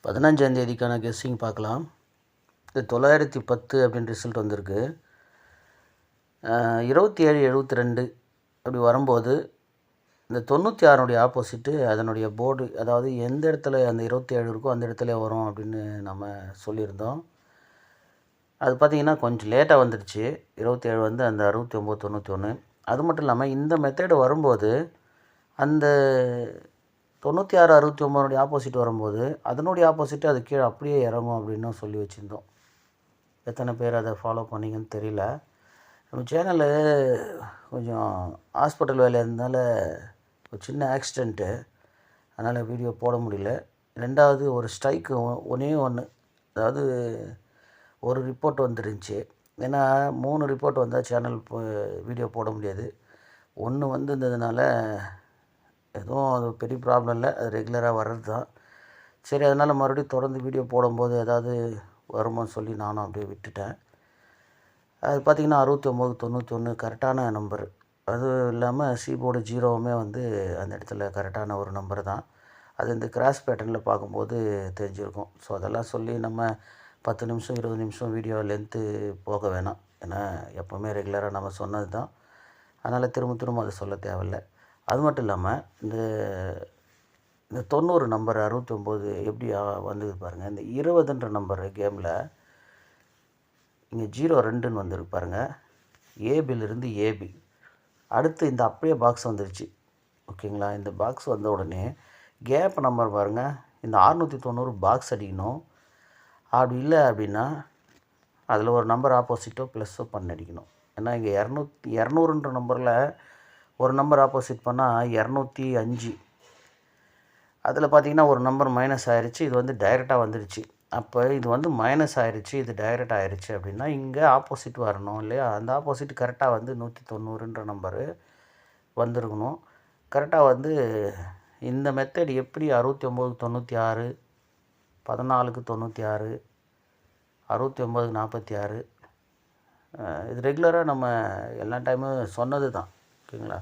15ஆம் தேதிக்கான கெஸ்ஸிங் பார்க்கலாம். இது 910 அப்படின்னு ரிசல்ட் வந்திருக்கு. 2772 அப்படி வரும்போது இந்த 96 ஆப்போசிட்டு அதனுடைய போர்டு, அதாவது எந்த இடத்துல அந்த 27 இருக்கோ அந்த இடத்துல வரும் அப்படின்னு நம்ம சொல்லியிருந்தோம். அது பார்த்திங்கன்னா கொஞ்சம் லேட்டாக வந்துடுச்சு. 27 வந்து அந்த 6991. அது மட்டும் இல்லாமல் இந்த மெத்தேடு வரும்போது அந்த 96 69 ஆப்போசிட் வரும்போது அதனுடைய ஆப்போசிட்டு அது கீழே அப்படியே இறங்கும் அப்படின்னு சொல்லி வச்சுருந்தோம். எத்தனை பேர் அதை ஃபாலோ பண்ணிங்கன்னு தெரியல. நம்ம சேனலு கொஞ்சம் ஹாஸ்பிட்டல் வேலை இருந்தனால ஒரு சின்ன ஆக்சிடெண்ட்டு, அதனால் வீடியோ போட முடியல. ரெண்டாவது ஒரு ஸ்ட்ரைக்கு ஒன்றே ஒன்று, அதாவது ஒரு ரிப்போர்ட் வந்துருந்துச்சு. ஏன்னா 3 ரிப்போர்ட் வந்தால் சேனல் வீடியோ போட முடியாது. ஒன்று வந்திருந்ததுனால எதுவும் அது பெரிய ப்ராப்ளம் இல்லை, அது ரெகுலராக வர்றது தான். சரி, அதனால் மறுபடியும் தொடர்ந்து வீடியோ போடும்போது ஏதாவது வருமான்னு சொல்லி நானும் அப்படியே விட்டுட்டேன். அது பார்த்திங்கன்னா 6991 கரெக்டான நம்பர். அதுவும் இல்லாமல் சீபோர்டு ஜீரோவுமே வந்து அந்த இடத்துல கரெக்டான ஒரு நம்பர் தான். அது இந்த கிராஸ் பேட்டர்னில் பார்க்கும்போது தெரிஞ்சிருக்கும். ஸோ அதெல்லாம் சொல்லி நம்ம 10 நிமிஷம் 20 நிமிஷம் வீடியோ லென்த்து போக வேணாம். ஏன்னா எப்போவுமே ரெகுலராக நம்ம சொன்னது தான், அதனால் திரும்ப அதை சொல்ல தேவையில்லை. அது மட்டும் இல்லாமல் இந்த 90 நம்பர் 69 எப்படி வந்தது பாருங்கள். இந்த 20ன்ற நம்பர் கேமில் இங்கே 02ன்னு வந்துருக்கு பாருங்கள். ஏபிலிருந்து ஏபி அடுத்து இந்த அப்படியே பாக்ஸ் வந்துருச்சு. ஓகேங்களா? இந்த பாக்ஸ் வந்த உடனே கேப் நம்பர் பாருங்கள். இந்த 690 பாக்ஸ் அடிக்கணும். அப்படி இல்லை அப்படின்னா அதில் ஒரு நம்பர் ஆப்போசிட்டோ ப்ளஸ்ஸோ பண்ணி அடிக்கணும். ஏன்னா இங்கே 200ன்ற நம்பரில் ஒரு நம்பர் ஆப்போசிட் பண்ணால் 205. அதில் பார்த்திங்கன்னா ஒரு நம்பர் மைனஸ் ஆயிடுச்சு. இது வந்து டைரெக்டாக வந்துடுச்சு. அப்போ இது வந்து மைனஸ் ஆயிடுச்சு, இது டைரெக்ட் ஆயிடுச்சு அப்படின்னா இங்கே ஆப்போசிட் வரணும் இல்லையா? அந்த ஆப்போசிட் கரெக்டாக வந்து 190ன்ற நம்பரு வந்திருக்கணும். கரெக்டாக வந்து இந்த மெத்தட் எப்படி 6996, 14க்கு 96, 69க்கு 46, இது ரெகுலராக நம்ம எல்லா டைமும் சொன்னது தான். ஓகேங்களா?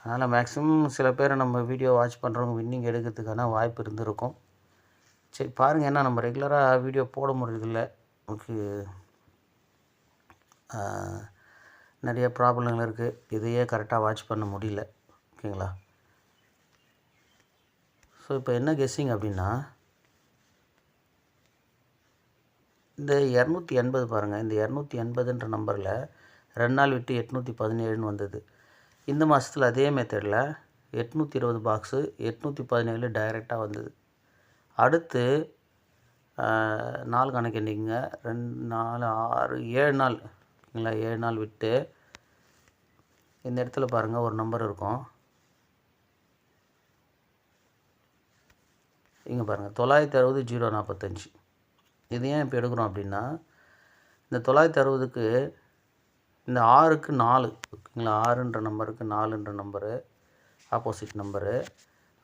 அதனால் மேக்ஸிமம் சில பேர் நம்ம வீடியோ வாட்ச் பண்ணுறவங்க வின்னிங் எடுக்கிறதுக்கான வாய்ப்பு இருந்திருக்கும். சரி பாருங்கள், ஏன்னா நம்ம ரெகுலராக வீடியோ போட முடியறதில்ல. நமக்கு நிறைய ப்ராப்ளங்கள் இருக்குது. இதையே கரெக்டாக வாட்ச் பண்ண முடியல. ஓகேங்களா? ஸோ இப்போ என்ன கெஸ்ஸிங் அப்படின்னா இந்த 280 பாருங்கள். இந்த 280ன்ற நம்பரில் 2 நாள் விட்டு 817ன்னு வந்தது. இந்த மாதத்தில் அதே மெத்தடில் 820 பாக்ஸு 817 டைரெக்டாக வந்தது. அடுத்து 4 கணக்கு எண்ணிக்கங்க. 2 4 6 7 நாள். ஓகேங்களா? 7 நாள் விட்டு இந்த இடத்துல பாருங்கள் ஒரு நம்பர் இருக்கும். இங்கே பாருங்கள் 960 045. இது ஏன் இப்போ எடுக்கிறோம் அப்படின்னா இந்த 960க்கு இந்த 6க்கு 4. ஓகேங்களா? 6ன்ற நம்பருக்கு 4ன்ற நம்பரு ஆப்போசிட் நம்பரு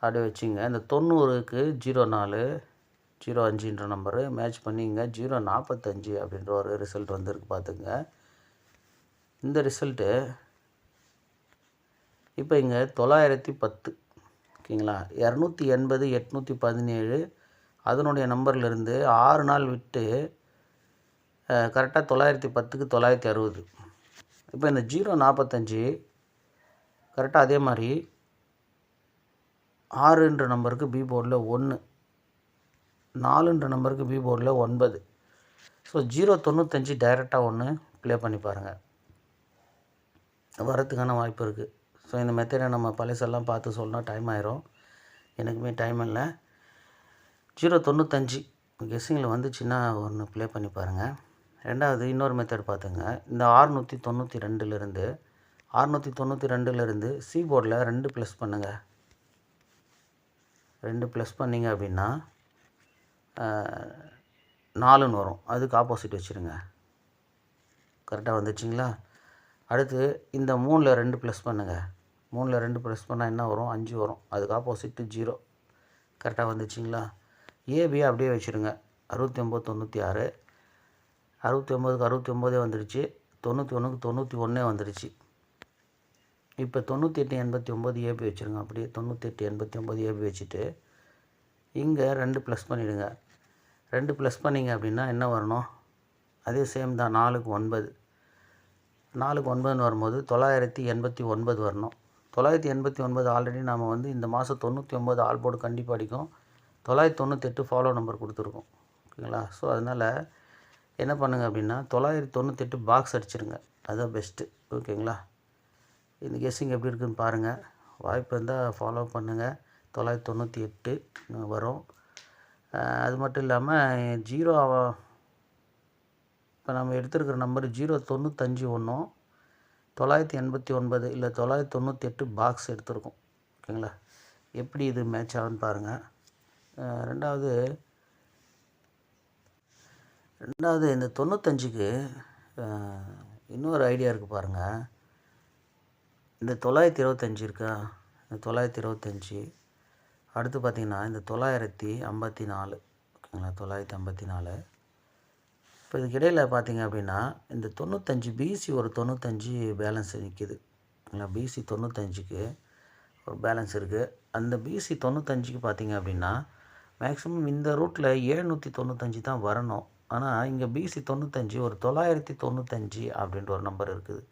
அப்படியே வச்சுங்க. இந்த 90க்கு 04 05ன்ற நம்பரு மேட்ச் பண்ணிங்க. 045 அப்படின்ற ஒரு ரிசல்ட் வந்துருக்கு பார்த்துங்க. இந்த ரிசல்ட்டு இப்போ இங்கே 910. ஓகேங்களா? 280 817 அதனுடைய நம்பர்லேருந்து 6 நாள் விட்டு கரெக்டாக 910க்கு 960. இப்போ இந்த 045 கரெக்டாக அதே மாதிரி 6ன்ற நம்பருக்கு பி போர்டில் 1, 4ன்ற நம்பருக்கு பி போர்டில் 9. ஸோ 095 டைரெக்டாக 1 ப்ளே பண்ணி பாருங்கள், வரத்துக்கான வாய்ப்பு இருக்குது. ஸோ இந்த மெத்தடை நம்ம பழசெல்லாம் பார்த்து சொல்லணும், டைம் ஆயிரும். எனக்குமே டைம் இல்லை. 095 கெஸ்ஸிங்கில் வந்துச்சுன்னா 1 ப்ளே பண்ணி பாருங்கள். ரெண்டாவது இன்னொரு மெத்தட் பார்த்துங்க. இந்த 692லேருந்து 692லேருந்து சி போர்டில் 2 ப்ளஸ் பண்ணுங்கள். 2 ப்ளஸ் பண்ணிங்க அப்படின்னா 4ன்னு வரும். அதுக்கு ஆப்போசிட் வச்சுருங்க. கரெக்டாக வந்துச்சுங்களா? அடுத்து இந்த 3ல் 2 ப்ளஸ் பண்ணுங்கள். 3ல் 2 ப்ளஸ் பண்ணால் என்ன வரும்? 5 வரும். அதுக்கு ஆப்போசிட்டு 0. கரெக்டாக வந்துச்சுங்களா? ஏபி அப்படியே வச்சுருங்க. 69 96, 69க்கு 69 வந்துடுச்சு. 91க்கு 91 வந்துடுச்சு. இப்போ 98 89 ஏபி வச்சுருங்க. அப்படியே 98 89 ஏபி வச்சுட்டு இங்கே 2 ப்ளஸ் பண்ணிவிடுங்க. 2 ப்ளஸ் பண்ணிங்க அப்படின்னா என்ன வரணும்? அதே சேம் தான் 4க்கு 9. 4க்கு 9ன்னு வரும்போது 989 வரணும். 989 ஆல்ரெடி நாம் வந்து இந்த மாதம் 99 ஆல் போர்டு கண்டிப்பாக அடிக்கும். 998 ஃபாலோ நம்பர் கொடுத்துருக்கோம். ஓகேங்களா? ஸோ அதனால் என்ன பண்ணுங்க அப்படின்னா 998 பாக்ஸ் அடிச்சிருங்க. அதுதான் பெஸ்ட்டு. ஓகேங்களா? இந்த கெஸ்ஸிங் எப்படி இருக்குதுன்னு பாருங்கள். வாய்ப்பு இருந்தால் ஃபாலோ பண்ணுங்கள். 998 வரும். அது மட்டும் இல்லாமல் இப்போ நம்ம எடுத்துருக்கிற நம்பர் 095 ஒன்றும் 989 இல்லை 998 பாக்ஸ் எடுத்துருக்கோம். ஓகேங்களா? எப்படி இது மேட்ச் ஆகுதுன்னு பாருங்கள். ரெண்டாவது இந்த 95க்கு இன்னொரு ஐடியா இருக்குது பாருங்கள். இந்த 925 இருக்கா? இந்த 925 அடுத்து பார்த்திங்கன்னா இந்த 954. ஓகேங்களா? 954. இப்போ இதுக்கிடையில் பார்த்திங்க அப்படின்னா இந்த 95 பிசி ஒரு 95 பேலன்ஸ் நிற்கிது. ஓகேங்களா? பிசி 95க்கு ஒரு பேலன்ஸ் இருக்குது. அந்த பிசி 95க்கு பார்த்திங்க அப்படின்னா மேக்ஸிமம் இந்த ரூட்டில் 795 தான் வரணும். ஆனால் இங்கே பிசி 95 ஒரு 995 அப்படின்ற ஒரு நம்பர் இருக்குது.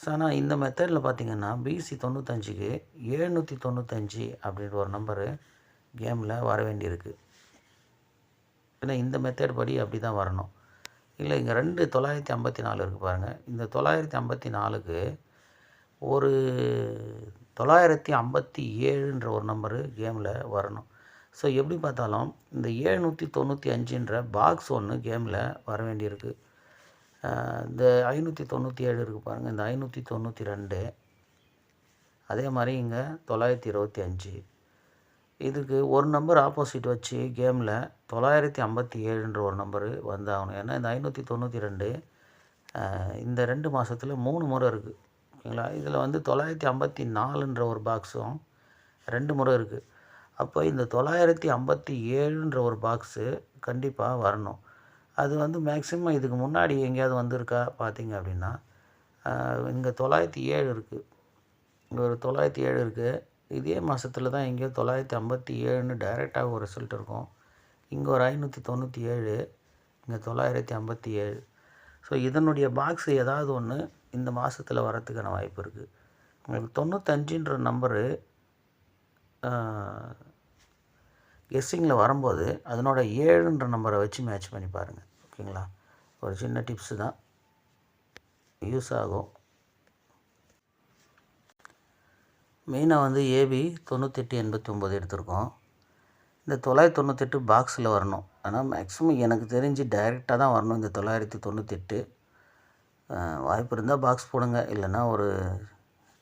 ஸோ ஆனால் இந்த மெத்தடில் பார்த்திங்கன்னா பிசி 95க்கு 795 அப்படின்ற ஒரு நம்பரு கேமில் வர வேண்டியிருக்கு. ஏன்னா இந்த மெத்தட் படி அப்படி தான் வரணும். இல்லை இங்கே 954 இருக்குது பாருங்கள். இந்த 954க்கு ஒரு 957ன்ற ஒரு நம்பரு கேமில் வரணும். ஸோ எப்படி பார்த்தாலும் இந்த 795ன்ற பாக்ஸ் ஒன்று கேமில் வர வேண்டியிருக்கு. இந்த 597 இருக்குது பாருங்கள். இந்த 592 அதே மாதிரி இங்கே 925. இதுக்கு ஒரு நம்பர் ஆப்போசிட் வச்சு கேமில் 957ன்ற ஒரு நம்பரு வந்தாகணும். ஏன்னா இந்த 592 இந்த 2 மாதத்தில் 3 முறை இருக்குது. ஓகேங்களா? இதில் வந்து 954ன்ற ஒரு பாக்ஸும் 2 முறை இருக்குது. அப்போ இந்த 957ன்ற ஒரு பாக்ஸு கண்டிப்பாக வரணும். அது வந்து மேக்ஸிமம் இதுக்கு முன்னாடி எங்கேயாவது வந்திருக்கா பார்த்தீங்க அப்படின்னா இங்கே 907 இருக்குது. இங்கே ஒரு 907 இருக்குது. இதே மாதத்தில் தான் எங்கேயோ 957ன்னு டைரெக்டாக ஒரு ரிசல்ட் இருக்கும். இங்கே ஒரு 597, இங்கே 957. ஸோ இதனுடைய பாக்ஸு ஏதாவது ஒன்று இந்த மாதத்தில் வரத்துக்கான வாய்ப்பு இருக்குது. உங்களுக்கு 95ன்ற நம்பரு கெஸ்ஸிங்கில் வரும்போது அதனோட 7ன்ற நம்பரை வச்சு மேட்ச் பண்ணி பாருங்கள். ஓகேங்களா? ஒரு சின்ன டிப்ஸு தான், யூஸ் ஆகும். மெயினாக வந்து ஏபி 9889 எடுத்திருக்கோம். இந்த 998 பாக்ஸில் வரணும். ஆனால் மேக்ஸிமம் எனக்கு தெரிஞ்சு டைரெக்டாக தான் வரணும் இந்த 998. வாய்ப்பு இருந்தால் பாக்ஸ் போடுங்க. இல்லைன்னா ஒரு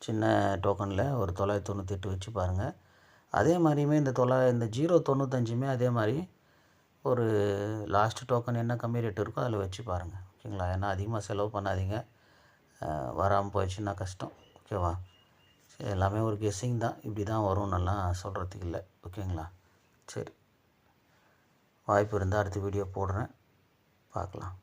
சின்ன டோக்கனில் ஒரு 998 வச்சு பாருங்கள். அதே மாதிரியுமே இந்த 095மே அதே மாதிரி ஒரு லாஸ்ட் டோக்கன் என்ன கம்மி ரேட் இருக்கோ அதில் வச்சு பாருங்கள். ஓகேங்களா? ஏன்னா அதிகமாக செலவு பண்ணாதீங்க. வராமல் போயிடுச்சுன்னா கஷ்டம். ஓகேவா? எல்லாமே ஒரு கெஸ்ஸிங் தான். இப்படி தான் வரும்னெல்லாம் சொல்கிறதுக்கு இல்லை. ஓகேங்களா? சரி, வாய்ப்பு இருந்தால் அடுத்த வீடியோ போடுறேன், பார்க்கலாம்.